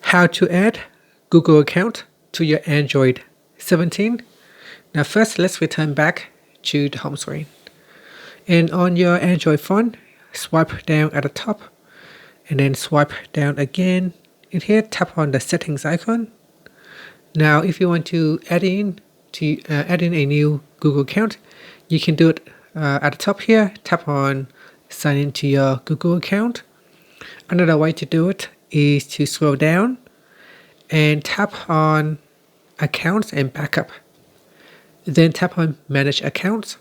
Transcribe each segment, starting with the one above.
How to add Google account to your Android 17. Now first, let's return back to the home screen. And on your Android phone, swipe down at the top and then swipe down again. And here, tap on the settings icon. Now, if you want to add in a new Google account, you can do it at the top here. Tap on sign into your Google account. Another way to do it is to scroll down and tap on accounts and backup. Then tap on manage accounts.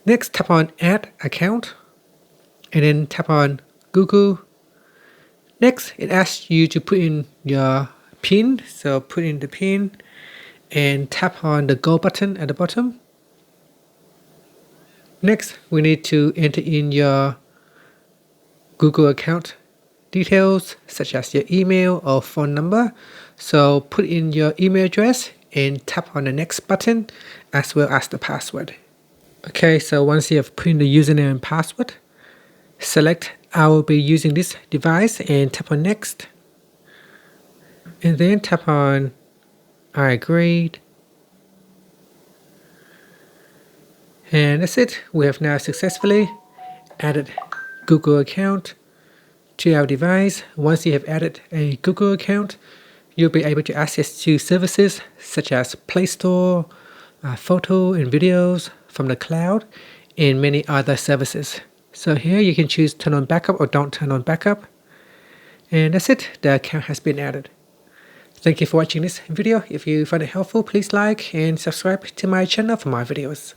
Next, tap on add account and then tap on Google. Next, it asks you to put in your PIN. So put in the PIN and tap on the go button at the bottom. Next, we need to enter in your Google account details such as your email or phone number. So put in your email address and tap on the next button as well as the password. Okay, so once you have put in the username and password, select I will be using this device and tap on next. And then tap on I agreed. And that's it. We have now successfully added Google account to our device. Once you have added a Google account, you'll be able to access to services such as Play Store, photo and videos from the cloud, and many other services. So here you can choose turn on backup or don't turn on backup. And that's it. The account has been added. Thank you for watching this video. If you find it helpful, please like and subscribe to my channel for more videos.